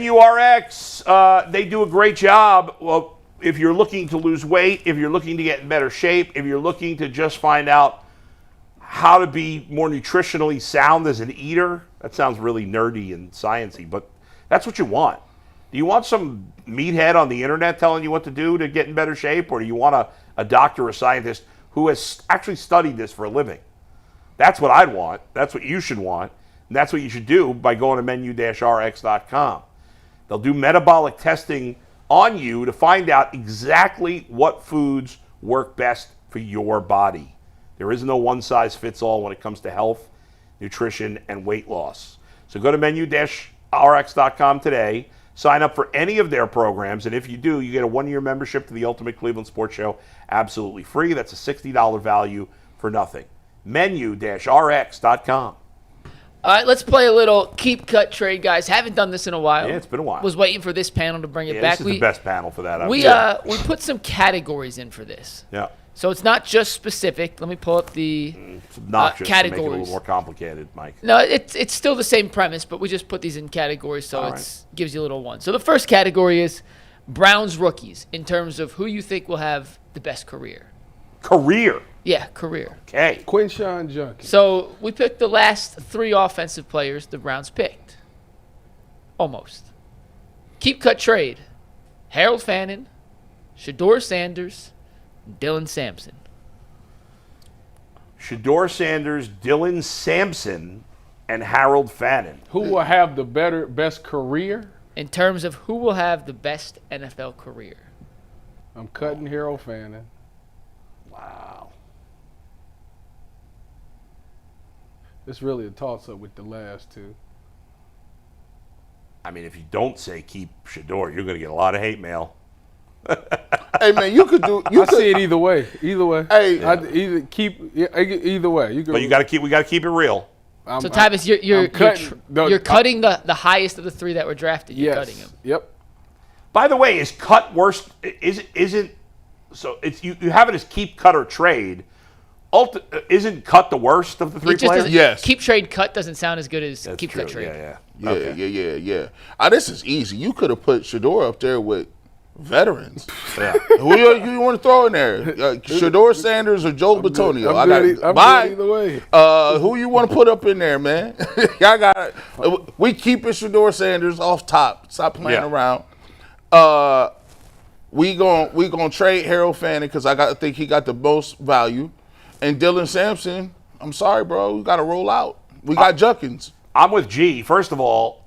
URX, they do a great job. Well, if you're looking to lose weight, if you're looking to get in better shape, if you're looking to just find out how to be more nutritionally sound as an eater, that sounds really nerdy and sciencey, but that's what you want. Do you want some meathead on the internet telling you what to do to get in better shape, or do you want a doctor or a scientist who has actually studied this for a living? That's what I'd want. That's what you should want. And that's what you should do by going to menu-rx.com. They'll do metabolic testing on you to find out exactly what foods work best for your body. There is no one-size-fits-all when it comes to health, nutrition, and weight loss. So go to menu-rx.com today. Sign up for any of their programs, and if you do, you get a one-year membership to the Ultimate Cleveland Sports Show absolutely free. That's a $60 value for nothing. Menu-rx.com. All right, let's play a little keep, cut, trade, guys. Haven't done this in a while. Yeah, it's been a while. Was waiting for this panel to bring it back. This is the best panel for that. We put some categories in for this. Yeah. So it's not just specific. Let me pull up the categories. categories. To make it a little more complicated, Mike. No, it's still the same premise, but we just put these in categories so it gives you a little one. So the first category is Browns rookies in terms of who you think will have the best career. Career? Yeah, career. Okay. Quinshawn Junkie. So we picked the last 3 offensive players the Browns picked. Almost. Keep, cut, trade. Harold Fannin, Shedeur Sanders, Dylan Sampson. Shedeur Sanders, Dylan Sampson, and Harold Fannin. Who will have the best career? In terms of who will have the best NFL career. I'm cutting Harold Fannin. Wow. It's really a toss-up with the last two. I mean, if you don't say keep Shedeur, you're going to get a lot of hate mail. Hey man, you could do. I see it either way. Either way. Hey, either way. You could, But you got to keep. We got to keep it real. So Tyvus, you're cutting the highest of the 3 that were drafted. You're cutting him. Yep. By the way, is cut worse? Isn't so? It's you have it as keep, cut, or trade. Isn't cut the worst of the 3 players? Yes. Keep, trade, cut doesn't sound as good as That's keep, true. cut, trade. Yeah. This is easy. You could have put Shedeur up there with veterans. Yeah. Who you want to throw in there? Shedeur Sanders or Joe Batonio? I'm good either way. Who you want to put up in there, man? Y'all got we keeping Shedeur Sanders off top. Stop playing around. We gonna trade Harold Fannin because I think he got the most value. And Dylan Sampson, I'm sorry, bro. We got to roll out. We got Junkins. I'm with G. First of all,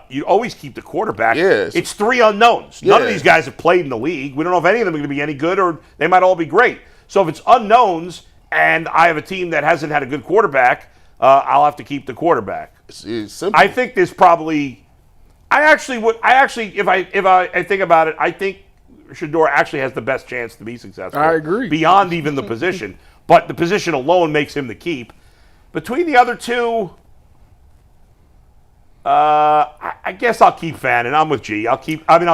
you always keep the quarterback. Yes. It's 3 unknowns. None of these guys have played in the league. We don't know if any of them are going to be any good, or they might all be great. So if it's unknowns and I have a team that hasn't had a good quarterback, I'll have to keep the quarterback. It's simple. I think there's probably – if I think about it, I think Shedeur actually has the best chance to be successful. I agree. Beyond even the position. But the position alone makes him the keep. Between the other 2, I guess I'll keep Fannin. I'm with G. I'll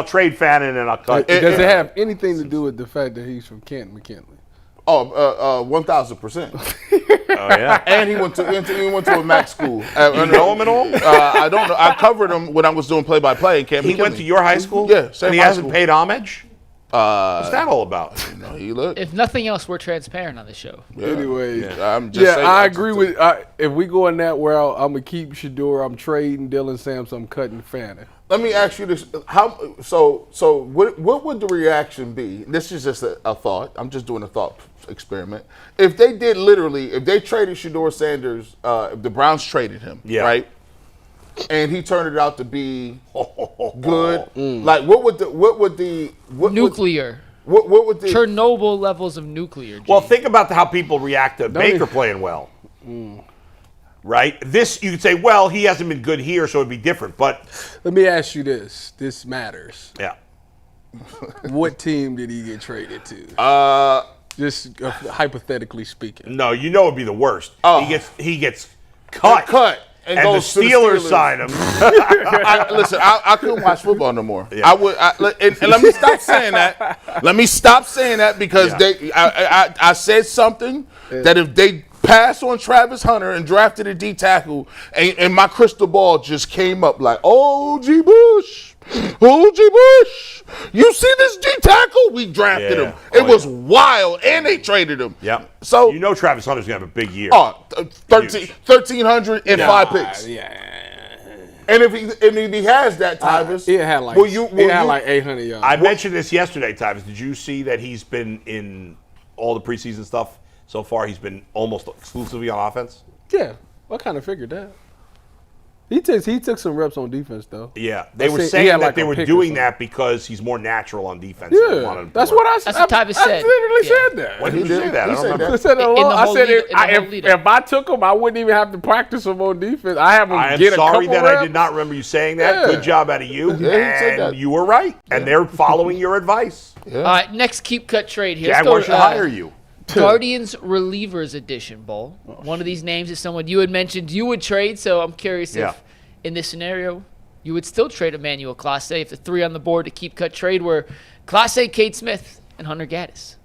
trade Fannin and I'll cut. Does it have anything to do with the fact that he's from Kent McKinley? 1,000%. Oh yeah. And he went to a Mac school. You know him at all? I don't know. I covered him when I was doing play-by-play in Camp He McKinley. went to your high school? Yeah, same And he high hasn't school. paid homage? What's that all about? He looked. If nothing else, we're transparent on the show. Anyway, I'm just saying, I agree with. If we go in that route, I'm gonna keep Shedeur. I'm trading Dylan Sampson. I'm cutting Fannin. Let me ask you this: what would the reaction be? This is just a thought. I'm just doing a thought experiment. If they traded Shedeur Sanders, if the Browns traded him, right? And he turned it out to be good. Like what would the Nuclear. What would the Chernobyl levels of nuclear? Well, think about how people react to Baker playing well. Right? This, you could say, well, he hasn't been good here, so it'd be different. But let me ask you this. This matters. Yeah. What team did he get traded to? Just hypothetically speaking. No, it'd be the worst. He gets cut. And the Steelers sign him. Listen, I couldn't watch football no more. Yeah. And let me stop saying that. Let me stop saying that because I said something that if they passed on Travis Hunter and drafted a D tackle, and my crystal ball just came up like, oh, G. Bush. Oh, G. Bush, you see this G tackle? We drafted him. It was wild, and they traded him. Yep. So you know Travis Hunter's gonna have a big year. 1,300 and 5 picks. Yeah. And if he has that, Tyvus, It had like like 800 yards. I mentioned this yesterday, Tyvus. Did you see that he's been in all the preseason stuff so far? He's been almost exclusively on offense. Yeah, I kind of figured that. He took some reps on defense though. Yeah, they were he saying had that like they a were pick or doing something. that because he's more natural on defense. Yeah, that's what I said. That's what Tyvus said. I literally Yeah. said that. When did He you say did. that? I He don't said remember. that. I said, In the I whole said lead- in the whole if lead-up. I took him, I wouldn't even have to practice him on defense. I have him I am get a sorry couple that reps. I did not remember you saying that. Yeah. Good job out of you. Yeah, he said and that. you were right. And they're following your advice. All right, next keep cut trade here. Let's Jaguars go, should hire you. Guardians Relievers Edition, Bull. One of these names is someone you had mentioned you would trade, so I'm curious Yeah. if in this scenario you would still trade Emmanuel Clase if the three on the board to keep cut trade were Clase, Kate Smith, and Hunter Gaddis.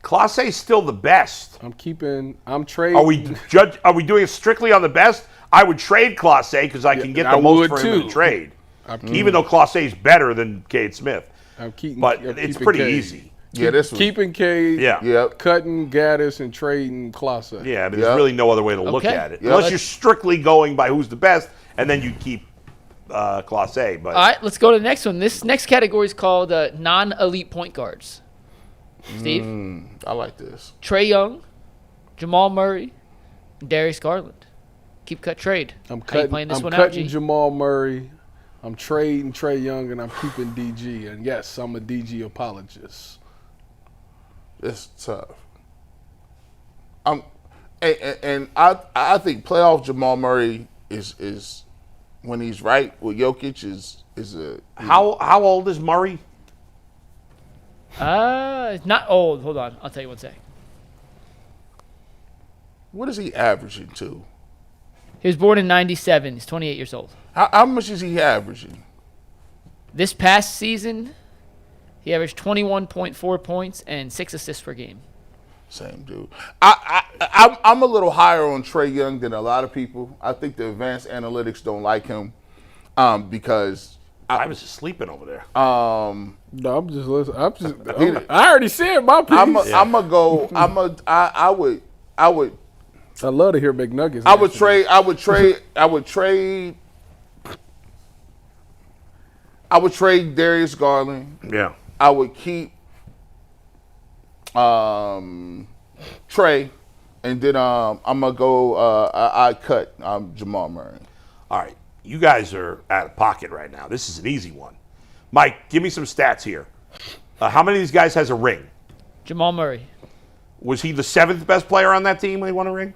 Class A is still the best. I'm trading. Are we doing it strictly on the best? I would trade Class A because I can get I the most would for him in too. a trade. Even though Class A is better than Cade Smith. I'm keeping, But I'm it's keeping pretty Cade. easy. Yeah, this was. Keeping Cade, Yeah. Yep. cutting Gaddis, and trading Clase. Yeah, there's Yeah. really no other way to look Okay. at it. Yeah. Unless you're strictly going by who's the best, and then you keep Class A. But All right, let's go to the next one. This next category is called non-elite point guards. Steve? I like this. Trey Young, Jamal Murray, and Darius Garland. Keep cut trade. I'm How you playing this I'm one out, cutting G? Jamal Murray. I'm trading Trey Young, and I'm keeping DG. And yes, I'm a DG apologist. It's tough. And I think playoff Jamal Murray is when he's right with Jokic is a how old is Murray? It's not old. Hold on. I'll tell you one sec. what is he averaging to? He was born in 97. He's 28 years old. How much is he averaging? This past season, he averaged 21.4 points and 6 assists per game. Same dude. I'm a little higher on Trey Young than a lot of people. I think the advanced analytics don't like him because I was just sleeping over there. No, I'm just listening. I already said my piece. I'm a go. I would. I love to hear McNuggets. I would trade Darius Garland. Yeah. I would keep Trey, and then I'm gonna go. I cut Jamal Murray. All right. You guys are out of pocket right now. This is an easy one. Mike, give me some stats here. How many of these guys has a ring? Jamal Murray. Was he the 7th best player on that team when he won a ring?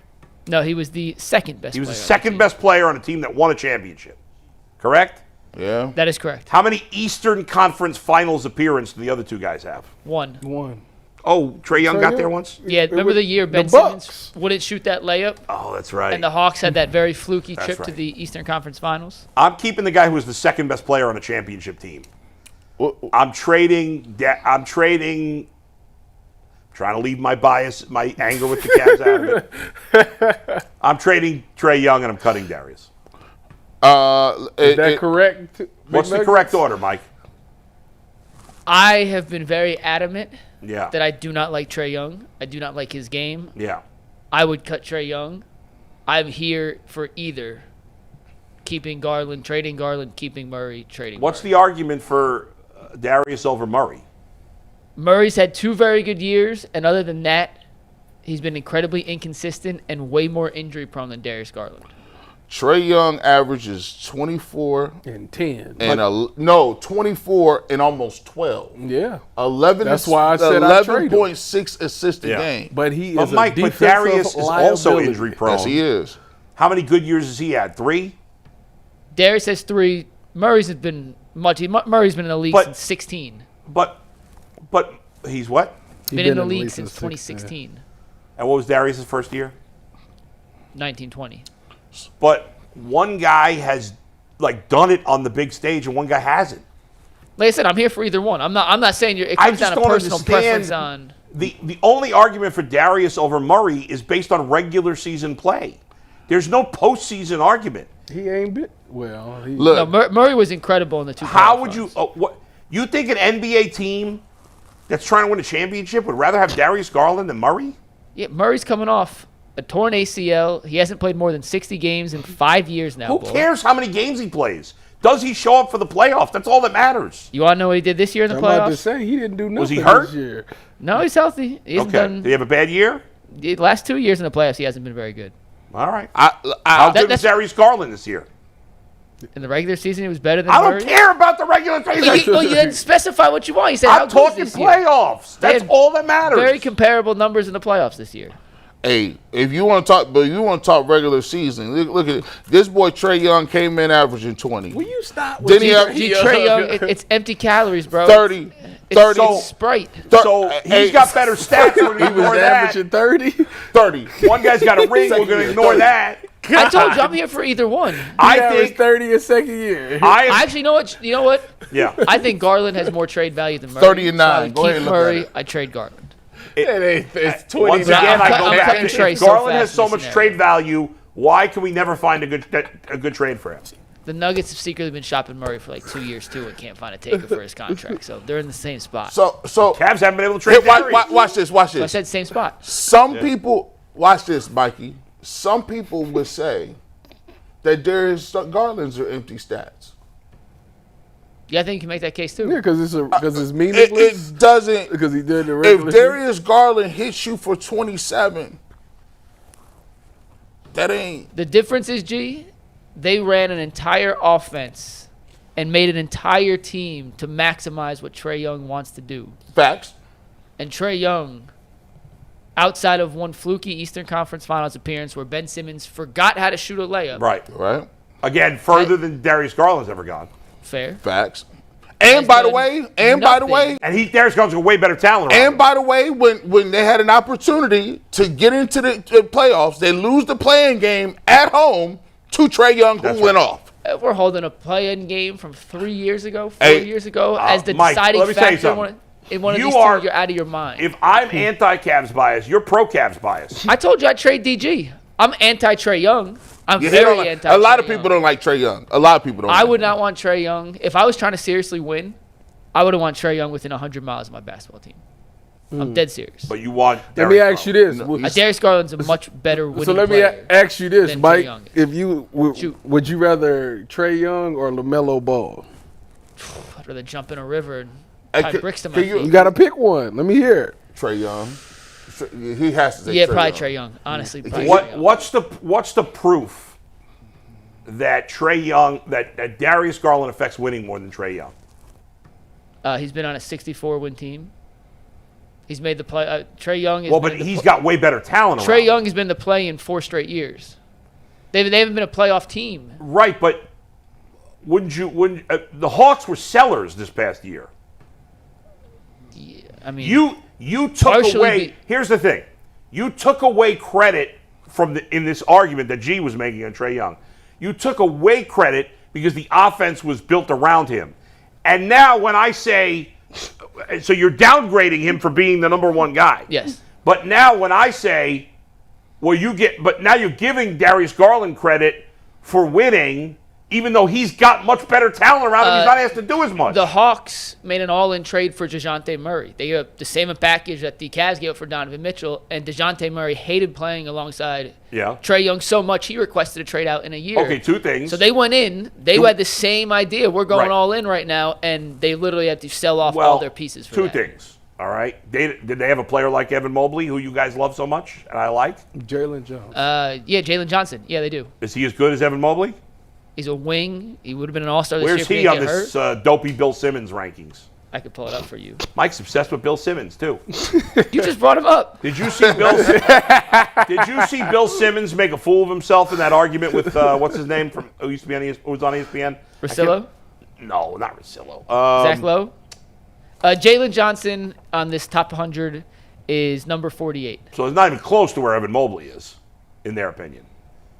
No, he was the second best He was the player on second team. best player on a team that won a championship. Correct? Yeah. That is correct. How many Eastern Conference Finals appearances do the other two guys have? One. Oh, Trey Young Trey got Young? there once? Yeah, remember the year Ben Bucks. Simmons wouldn't shoot that layup? Oh, that's right. And the Hawks had that very fluky trip to right. the Eastern Conference Finals? I'm keeping the guy who was the second best player on a championship team. I'm trading. Trying to leave my bias, my anger with the Cavs out of it. I'm trading Trey Young and I'm cutting Darius. Is that correct? What's the McNuggets? correct order, Mike? I have been very adamant Yeah. that I do not like Trey Young. I do not like his game. Yeah. I would cut Trey Young. I'm here for either keeping Garland, trading Garland, keeping Murray, trading What's Murray. the argument for Darius over Murray? Murray's had 2 very good years, and other than that, he's been incredibly inconsistent and way more injury prone than Darius Garland. Trey Young averages 24 And 10. and 24 and almost 12. Yeah. 11. That's why I said I trade him. 11.6 assists a Yeah. game. But he But is Mike, a but defensive Darius is also liability. injury prone. Yes, he is. How many good years has he had? 3? Darius has 3. Murray's has been much. Murray's been in the league But- since 16. But he's what? He Been in the league since 2016, And what was Darius' first year? 1920. But one guy has done it on the big stage and one guy hasn't. Like I said, I'm here for either one. I'm not saying it I comes just down to don't personal preference understand on. the only argument for Darius over Murray is based on regular season play. There's no postseason argument. He ain't been well. Look, No, Murray was incredible in the 2 How playoff would you? runs. What you think an NBA team that's trying to win a championship would rather have Darius Garland than Murray? Yeah, Murray's coming off a torn ACL. He hasn't played more than 60 games in 5 years now. Who Bull. cares how many games he plays? Does he show up for the playoffs? That's all that matters. You want to know what he did this year in the I'm about to playoffs? say he didn't do nothing. Was he hurt? this year. No, he's healthy. He hasn't Okay. done. Did he have a bad year? The last 2 years in the playoffs, he hasn't been very good. All right. I, How good was that's- Darius Garland this year? In the regular season, he was better than I Murray. don't care about the regular season. Well, you didn't specify what you want. You said how I'm good was talking this year? playoffs. They That's had all that matters. Very comparable numbers in the playoffs this year. hey, if you want to talk, but you want to talk regular season, look at it. This boy Trey Young came in averaging 20. Will you stop? Didn't he have- Gee, Trey Young, it's empty calories, bro. 30, It's 30, it's Sprite. So Hey, he's got better stats. We're going to He was ignore that. averaging 30. 30. One guy's got a ring. We're going to ignore 30. that. I told you I'm here for either one. I averaged think 30 a second year. I am. I actually know what you know. What Yeah. I think Garland has more trade value than Murray. 30 and So I 9. would Go keep ahead and look Murray. at it. I trade Garland. It's 20. Once again, I go I'm back cutting to Trey if so Garland has fast so in much this trade value. Why can we never find a good trade for him? The Nuggets have secretly been shopping Murray for like 2 years too, and can't find a taker for his contract. So they're in the same spot. So Cavs haven't been able to hey, trade Darius. watch this. Watch So I this. said same spot. Some people watch this, Mikey. Some people would say that Darius Garland's are empty stats. Yeah, I think you can make that case too. Yeah, because it's meaningless. It doesn't. Because he did the If regular season. Darius Garland hits you for 27, that ain't. The difference is, G, they ran an entire offense and made an entire team to maximize what Trey Young wants to do. Facts. And Trey Young, outside of one fluky Eastern Conference Finals appearance where Ben Simmons forgot how to shoot a layup. Right. Right. Again, further than Darius Garland's ever gone. Fair. Facts. And Has by the done way, nothing. And Darius Garland's got way better talent around and him. by the way, when they had an opportunity to get into the playoffs, they lose the playing game at home to Trey Young, who That's went right. off. We're holding a play-in game from 3 years ago, 4 Hey, years ago, as the Mike, deciding let me tell you factor something. in one of You these are- two. You're out of your mind. If I'm anti-Cavs bias, you're pro-Cavs bias. I told you I'd trade DG. I'm anti-Trey Young. I'm Yeah, they very don't- anti. a lot of people don't like Trey Young. A lot of people don't. I like would him. not want Trey Young. If I was trying to seriously win, I would have want Trey Young within 100 miles of my basketball team. I'm dead serious. But you want Let Darius me ask you Garland. this. Darius Garland's a much better winning So let me player. ask you this, than Trey Mike. Young is. If you Shoot. would you rather Trey Young or LaMelo Ball? I'd rather jump in a river and Hey, tie can- bricks to my can you- feet. You got to pick one. Let me hear it. Trey Young. He has to say Yeah, Trey probably Young. Trey Young. Honestly, probably Trey Young. What's the proof that Trey Young that Darius Garland affects winning more than Trey Young? He's been on a 64-win team. He's made the play. Trey Young. Has Well, been but in the he's got way better talent. Trey around him. Young has been the play in 4 straight years. They haven't been a playoff team. Right, but wouldn't the Hawks were sellers this past year? Yeah, I mean, You took Partially away. be- Here's the thing: you took away credit from in this argument that G was making on Trey Young. You took away credit because the offense was built around him, and now when I say, so you're downgrading him for being the number one guy. yes. But now when I say, but now you're giving Darius Garland credit for winning, even though he's got much better talent around him. He's not asked to do as much. The Hawks made an all-in trade for DeJounte Murray. They gave up the same package that the Cavs gave up for Donovan Mitchell, and DeJounte Murray hated playing alongside Yeah. Trey Young so much he requested a trade out in a year. Okay, two things. So they went in. They had the same idea. We're going Right. all in right now, and they literally had to sell off all their pieces for two that. things. All right. Did they have a player like Evan Mobley, who you guys love so much and I like? Jalen Jones. Yeah, Jalen Johnson. Yeah, they do. Is he as good as Evan Mobley? He's a wing. He would have been an all-star this Where's year if he he didn't on get this hurt. dopey Bill Simmons rankings? I could pull it up for you. Mike's obsessed with Bill Simmons too. You just brought him up. Did you see Bill Simmons make a fool of himself in that argument with what's his name from who used to be on who was on ESPN? Russillo? No, not Russillo. Zach Lowe? Jalen Johnson on this top 100 is number 48. So it's not even close to where Evan Mobley is, in their opinion.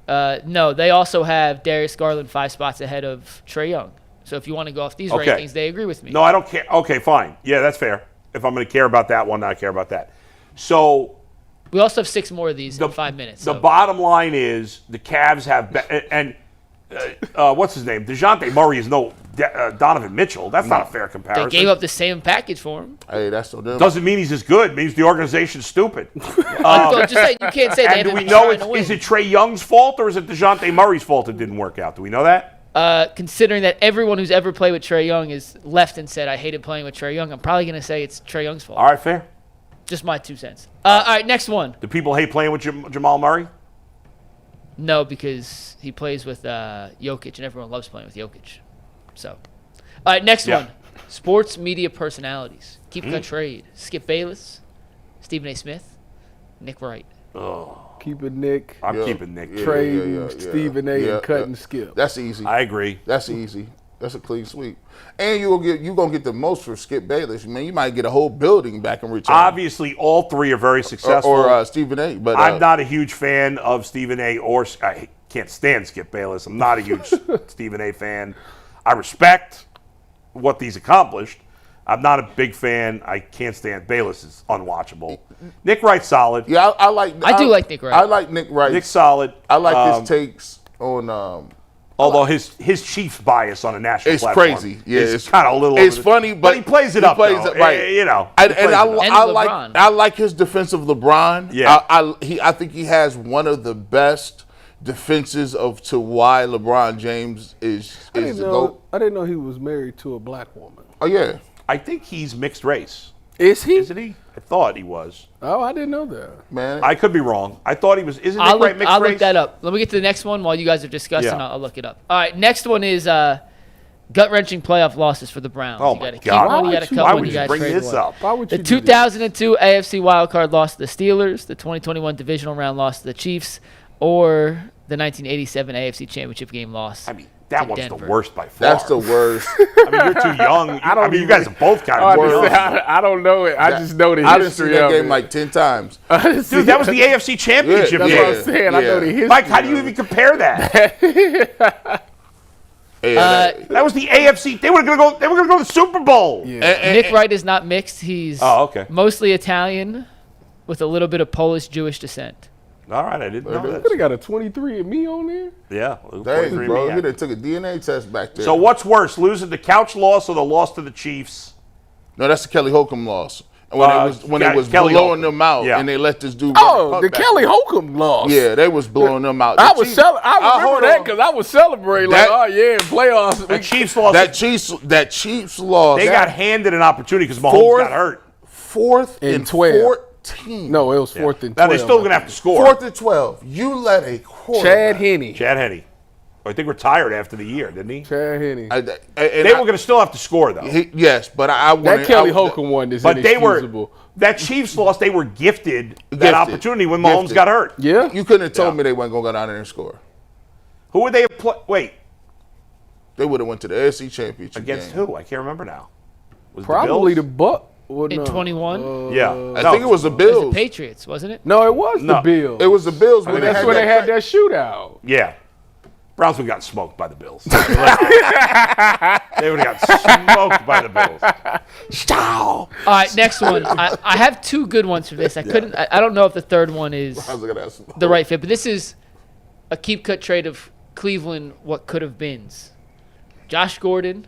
No, they also have Darius Garland 5 spots ahead of Trey Young. So if you want to go off these Okay. rankings, they agree with me. No, I don't care. Okay, fine. Yeah, that's fair. If I'm going to care about that one, I care about that. So We also have 6 more of these in 5 minutes. The so. bottom line is the Cavs have what's his name? DeJounte Murray is no Donovan Mitchell. That's not a fair comparison. They gave up the same package for him. Hey, that's so dumb. Doesn't mean he's as good. It means the organization's stupid. Just say, you can't say And do we know is it Trae Young's fault or is it DeJounte Murray's fault it didn't work out? Do we know that? Considering that everyone who's ever played with Trae Young is left and said, I hated playing with Trae Young, I'm probably going to say it's Trae Young's fault. All right, fair. Just my 2 cents. All right, next one. Do people hate playing with Jamal Murray? No, because he plays with Jokic, and everyone loves playing with Jokic. So, all right, next one. Sports media personalities. Keep cut trade. Skip Bayless, Stephen A. Smith, Nick Wright. Keeping Nick. I'm keeping Nick. Trade Stephen A. and cut and skip. That's easy. I agree. That's easy. That's a clean sweep. And you gonna get the most for Skip Bayless. Man, you might get a whole building back in return. Obviously, all three are very successful. Or Stephen A. But I'm not a huge fan of Stephen A. or I can't stand Skip Bayless. I'm not a huge Stephen A. fan. I respect what he's accomplished. I'm not a big fan. I can't stand Bayless. Is unwatchable. Nick Wright's solid. Yeah, I do like Nick Wright. I like Nick Wright. Nick's solid. I like his takes on. Although his Chiefs bias on a national It's platform crazy. Yeah, it's kind of a little. It's funny, but he plays it up. Plays though. it right. You know. And And LeBron. I like his defense of LeBron. Yeah. I think he has one of the best defenses to why LeBron James is I the didn't GOAT. know he was married to a black woman. Oh yeah. I think he's mixed race. Is he? Isn't he? I thought he was. Oh, I didn't know that. Man. I could be wrong. I thought he was. Isn't I'll Nick Wright mixed race? look that up. Let me get to the next one while you guys are discussing. Yeah. I'll look it up. All right, next one is gut-wrenching playoff losses for the Browns. Oh, you my gotta keep God. one, you got to cut Why one, would you you got to bring trade this one. up? Why would you The do 2002 AFC wildcard loss to the Steelers, the 2021 divisional round loss to the Chiefs, or the 1987 AFC Championship game loss. I mean, that to one's Denver. the worst by far. That's the worst. I mean, you're too young. I mean, you guys are both kind of young. I don't know it. I just know the I didn't see history that of game it. like 10 times. Dude, that was the AFC Championship That's game. what I'm saying. I know the history. Mike, how do you of even it. compare that? That was the AFC. They were gonna go to the Super Bowl. Yeah. Nick Wright is not mixed. He's okay. mostly Italian with a little bit of Polish Jewish descent. All right, I didn't know They that. got a 23andMe on there. Yeah. Dang, 23 bro. me. He done took a DNA test back there. So what's worse, losing the couch loss or the loss to the Chiefs? No, that's the Kelly Holcomb loss. And when it was Kelly blowing Holcomb. them out, Yeah. and they let this dude. Oh, the Kelly Holcomb loss. Yeah, they was blowing them out. I The was Chiefs- I remember hold that on. because I was celebrating That- like, oh yeah, playoffs. The Chiefs lost. That Chiefs loss. They got handed an opportunity because Mahomes got hurt. 4th And and 12. 14. No, it was 4th and Now 12. they're still gonna have to score. 4th and 12. You let a quarterback. Chad Henne. Chad Henne. I think retired after the year, didn't he? Chad Henne. They were going to still have to score though. Yes, but I wanted That Kelly Holcomb one is But they were inexcusable. that Chiefs loss. They were gifted that Gifted. opportunity when Mahomes Gifted. got hurt. Yeah. You couldn't have told me they weren't going to go down there and score. Who would they have played? Wait, They would have went to the AFC Championship against game. who? I can't remember now. Was it Probably the Bills? Buck. Well, In no. 21? Yeah, I think it was the It was Bills. the Patriots, wasn't it? No, it was the No. Bills. It was the Bills when That's where they had that shootout. Yeah. Browns would have got smoked by the Bills. They would have got smoked by the Bills. All right, next one. I have 2 good ones for this. I don't know if the third one is I was gonna ask the right fit, but this is a keep-cut trade of Cleveland what could have beens. Josh Gordon,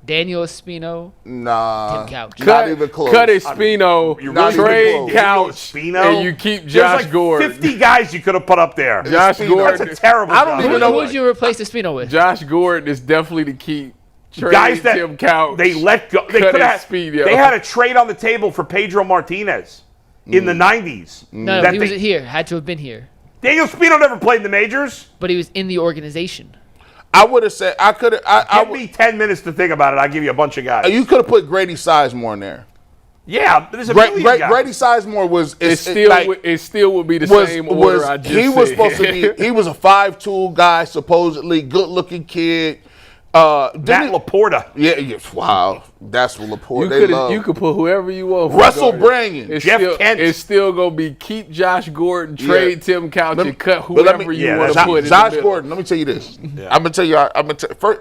Daniel Espino, Nah. Tim Couch. Not even close. Cut Espino, You Not even trade close. Couch, Espino? and you keep There's Josh like Gordon. 50 guys you could have put up there. Josh Espino. Gordon. That's a terrible I don't job. even Who know would you replace Espino with? Josh Gordon is definitely to keep. Trade Guys that Tim Couch. they let go. They Cut could have. Espino. They had a trade on the table for Pedro Martinez in the 90s. No, That he they- wasn't here. Had to have been here. Daniel Espino never played in the majors. But he was in the organization. I would have said I could have. Give me 10 minutes to think about it. I'll give you a bunch of guys. You could have put Grady Sizemore in there. Yeah, there's a million guys. Grady Sizemore was It still would be the same order I just he was said. supposed to be. He was a 5'2" guy, supposedly good-looking kid. Matt Laporta. Yeah, wow, that's what Laporta. You could put whoever you want. Russell Bryan, Jeff Kent. It's still gonna be keep Josh Gordon, trade Tim Couch, and cut but let whoever me- you yeah, want to that's put. Josh in the Gordon. Let me tell you this. I'm gonna tell you.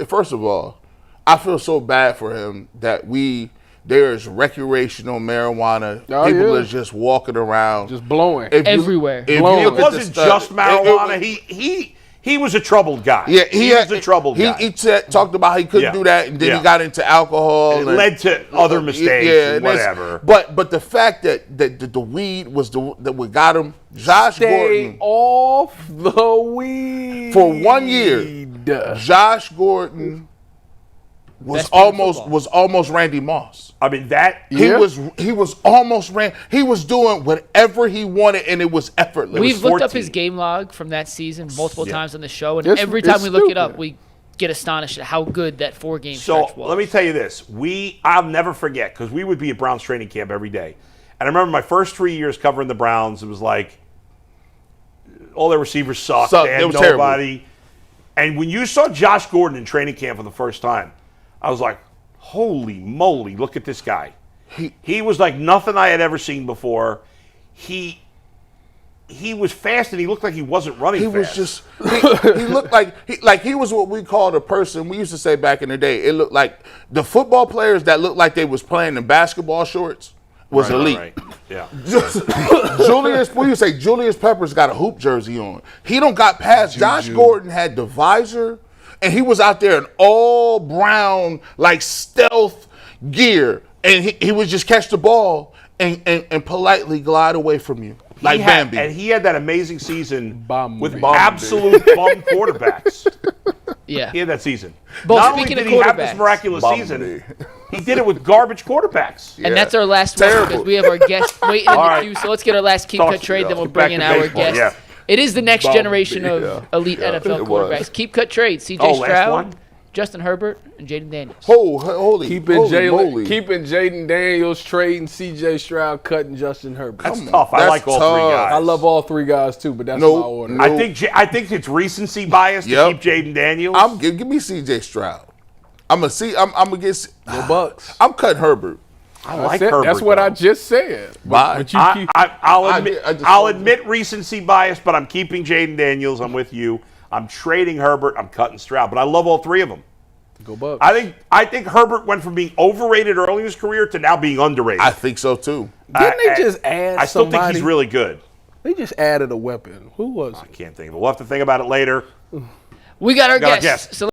First of all, I feel so bad for him that we there is recreational marijuana. Oh, People yeah. are just walking around. Just blowing. If you- Everywhere. if you Blowing. look It at the wasn't study- just marijuana. it- He was a troubled guy. Yeah, he was a troubled guy. He talked about how he couldn't Yeah. do that, and then Yeah. he got into alcohol. It and led to other mistakes and and that's- whatever. But the fact that the weed was that what got him, Josh Stay Gordon, off the weed. for 1 year, Josh Gordon was Best player in football. almost Randy Moss. I mean that. Yeah. He was almost he was doing whatever he wanted, and it was effortless. We've looked up 14. his game log from that season multiple Yeah. times on the show, and It's- every time it's we look it up, stupid. we get astonished at how good that 4-game So stretch was. let me tell you this: I'll never forget because we would be at Browns training camp every day, and I remember my first 3 years covering the Browns. It was like all their receivers sucked. Sucked. They had It was terrible. nobody. And when you saw Josh Gordon in training camp for the first time, I was like, "Holy moly! Look at this guy." He was like nothing I had ever seen before. He was fast and he looked like he wasn't running He fast. was just he looked like he was what we called a person. We used to say back in the day. It looked like the football players that looked like they was playing in basketball shorts was elite. Right. Yeah. Julius, what do you say? Julius Peppers got a hoop jersey on. He don't got past. Josh Gordon had the visor, and he was out there in all brown like stealth gear, and he would just catch the ball and politely glide away from you like Bambi. And he had that amazing season Bambi. with Bambi. absolute bum quarterbacks. yeah. He had that season. Bo, Not only speaking did of he have this quarterbacks- miraculous Bambi. season, he did it with garbage quarterbacks. And that's our last one Terrible. because we have our guest waiting in the right. queue. So let's get our last keep Talk cut to trade, you. then we'll Get bring back in to our baseball, guest. yeah. It is the next Bumblebee, generation of yeah. elite NFL it was. quarterbacks. Keep cut trade. CJ Oh, last Stroud, one? Justin Herbert, and Jaden Daniels. Holy moly. Keeping Jaden Daniels, trading C.J. Stroud, cutting Justin Herbert. That's tough. I That's like all three tough. guys. I love all three guys too, but that's No, my order. no. I think it's recency bias to Yep. keep Jaden Daniels. Give me C.J. Stroud. I'm gonna get. The Bucks. I'm cutting Herbert. I like That's it. Herbert. That's what I though. just said. Bye. But you I, keep, I'll admit, I just I'll told you. admit recency bias, but I'm keeping Jaden Daniels. I'm with you. I'm trading Herbert. I'm cutting Stroud, but I love all three of them. go Bucks. I think Herbert went from being overrated early in his career to now being underrated. I think so too. Didn't they just add I still somebody? think he's really good. They just added a weapon. Who was I it? can't think of it. We'll have to think about it later. We got our Got our guest. guest. So